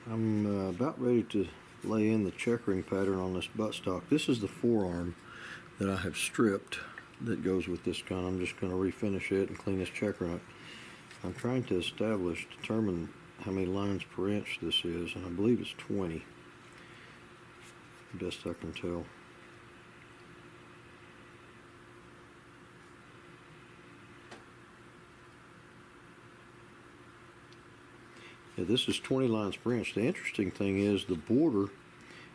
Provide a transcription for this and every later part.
I'm about ready to lay in the checkering pattern on this buttstock. This is the forearm that I have stripped that goes with this gun. I'm just going to refinish it and clean this checker up. I'm trying to determine how many lines per inch this is, and I believe it's 20, best I can tell. Yeah, this is 20 lines per inch. The interesting thing is the border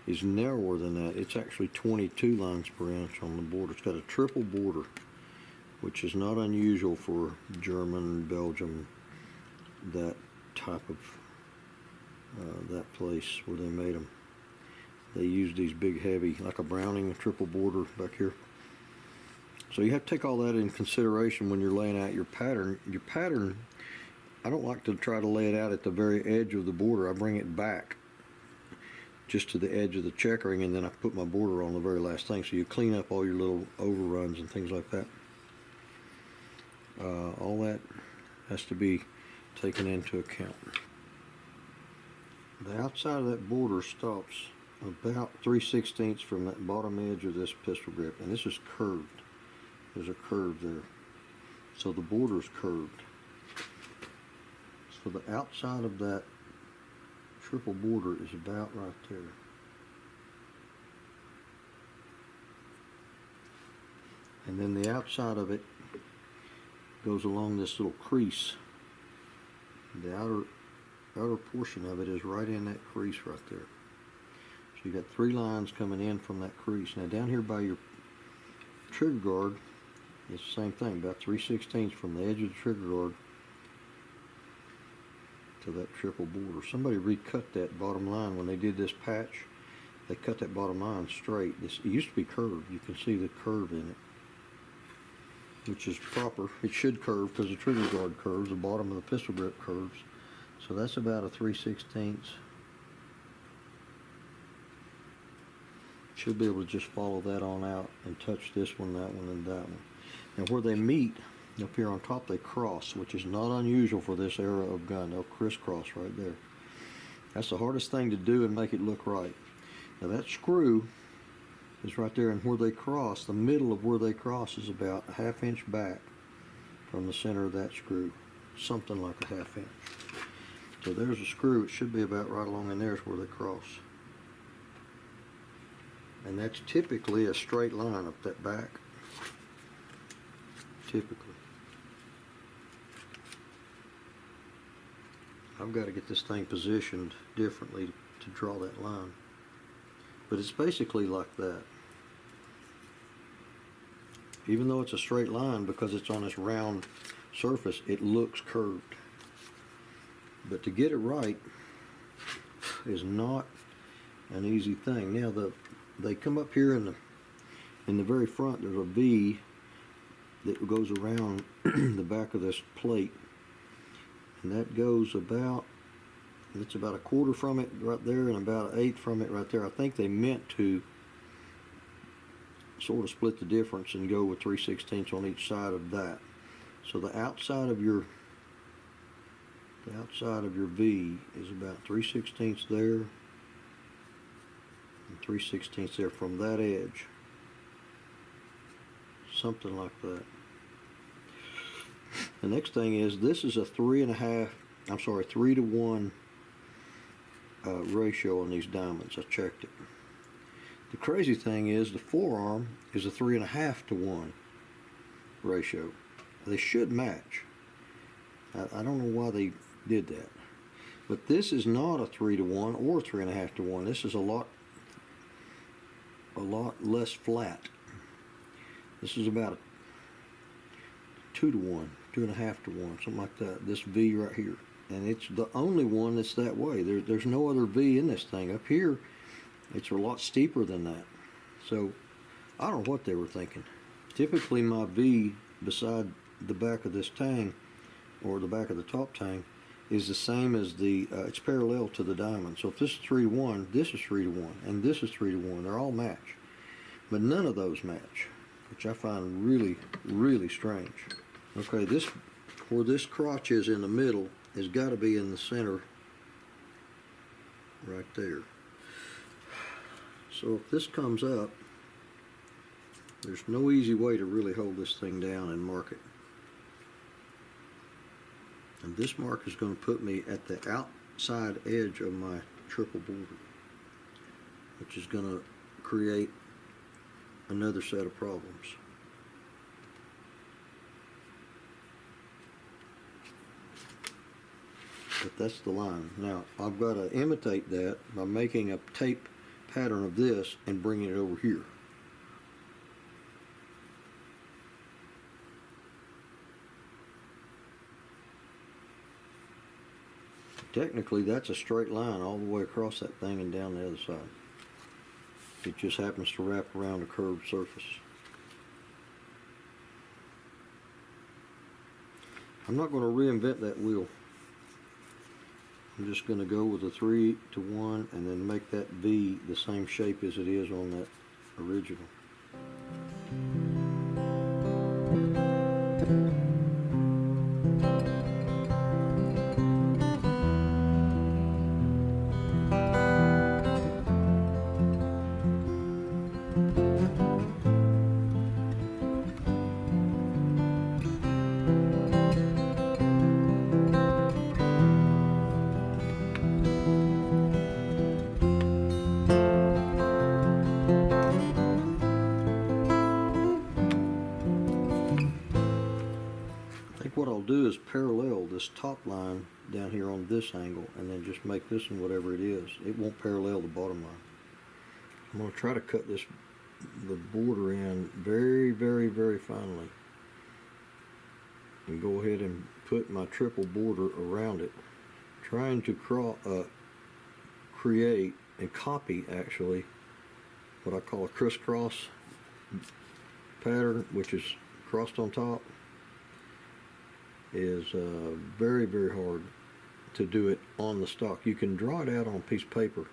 is narrower than that. It's actually 22 lines per inch on the border. It's got a triple border, which is not unusual for German, Belgium, that type of that place where they made them. They use these big heavy, like a Browning triple border back here. So you have to take all that in consideration when you're laying out your pattern. Your pattern, I don't like to try to lay it out at the very edge of the border. I bring it back just to the edge of the checkering, and then I put my border on the very last thing. So you clean up all your little overruns and things like that. All that has to be taken into account. The outside of that border stops about 3/16 from that bottom edge of this pistol grip, and this is curved. There's a curve there, so the border is curved. So the outside of that triple border is about right there. And then the outside of it goes along this little crease. The outer portion of it is right in that crease right there. So you got 3 lines coming in from that crease. Now down here by your trigger guard, it's the same thing, about 3/16 from the edge of the trigger guard to that triple border. Somebody recut that bottom line when they did this patch. They cut that bottom line straight. It used to be curved. You can see the curve in it, which is proper. It should curve because the trigger guard curves, the bottom of the pistol grip curves. So that's about a 3/16. Should be able to just follow that on out and touch this one, that one, and that one. And where they meet, up here on top, they cross, which is not unusual for this era of gun. They'll crisscross right there. That's the hardest thing to do and make it look right. Now that screw is right there, and where they cross, the middle of where they cross is about a 1/2 inch back from the center of that screw, something like a 1/2 inch. So there's a screw. It should be about right along in there is where they cross. And that's typically a straight line up that back. Typically. I've got to get this thing positioned differently to draw that line. But it's basically like that. Even though it's a straight line, because it's on this round surface, it looks curved. But to get it right is not an easy thing. Now they come up here in the very front. There's a V that goes around the back of this plate, and that goes about, it's about 1/4 from it right there and about 1/8 from it right there. I think they meant to sort of split the difference and go with 3/16 on each side of that. So the outside of your V is about 3/16 there and 3/16 there from that edge. Something like that. The next thing is, this is a 3 to 1 ratio on these diamonds. I checked it. The crazy thing is the forearm is a 3.5 to 1 ratio. They should match. I don't know why they did that. But this is not a 3 to 1 or 3.5 to 1. This is a lot less flat. This is about a 2 to 1, 2.5 to 1, something like that. This V right here. And it's the only one that's that way. There's no other V in this thing. Up here, it's a lot steeper than that. So, I don't know what they were thinking. Typically, my V beside the back of this tang, or the back of the top tang, is the same as the, it's parallel to the diamond. So if this is 3 to 1, this is 3 to 1, and this is 3 to 1. They're all match. But none of those match, which I find really, really strange. Okay, this where this crotch is in the middle has got to be in the center right there. So if this comes up, there's no easy way to really hold this thing down and mark it. And this mark is going to put me at the outside edge of my triple border, which is going to create another set of problems. But that's the line. Now I've got to imitate that by making a tape pattern of this and bringing it over here. Technically, that's a straight line all the way across that thing and down the other side. It just happens to wrap around a curved surface. I'm not going to reinvent that wheel. I'm just going to go with a 3 to 1 and then make that V the same shape as it is on that original. What I'll do is parallel this top line down here on this angle and then just make this one whatever it is. It won't parallel the bottom line. I'm going to try to cut the border in very, very, very finely and go ahead and put my triple border around it, trying to create and copy actually what I call a crisscross pattern, which is crossed on top. Is very, very hard to do it on the stock. You can draw it out on a piece of paper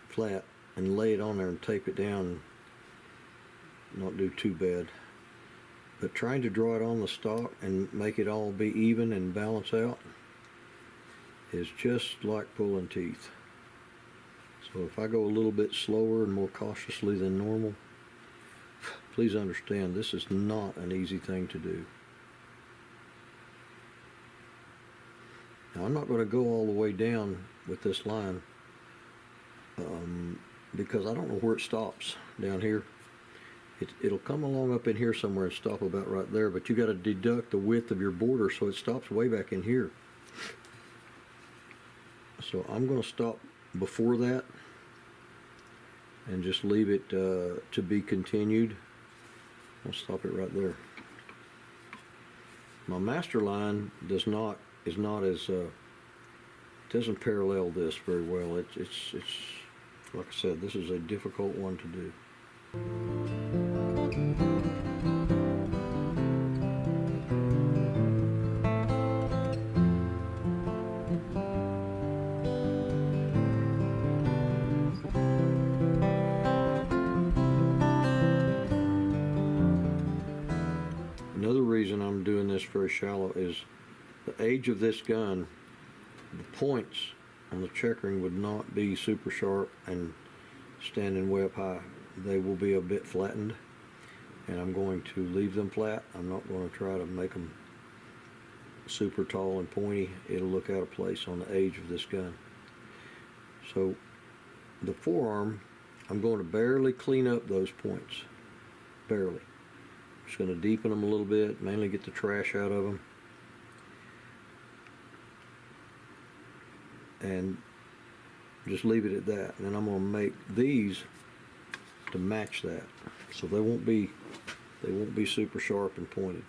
flat and lay it on there and tape it down and not do too bad. But trying to draw it on the stock and make it all be even and balance out is just like pulling teeth. So if I go a little bit slower and more cautiously than normal, please understand this is not an easy thing to do. Now, I'm not going to go all the way down with this line because I don't know where it stops down here. It'll come along up in here somewhere and stop about right there, but you got to deduct the width of your border so it stops way back in here. So I'm going to stop before that and just leave it to be continued. I'll stop it right there. My master line doesn't parallel this very well. It's like I said, this is a difficult one to do. Another reason I'm doing this very shallow is the age of this gun. The points on the checkering would not be super sharp and standing way up high. They will be a bit flattened, and I'm going to leave them flat. I'm not going to try to make them super tall and pointy. It'll look out of place on the age of this gun. So the forearm, I'm going to barely clean up those points. Barely. Just going to deepen them a little bit, mainly get the trash out of them. And just leave it at that. And then I'm going to make these to match that, so they won't be super sharp and pointed.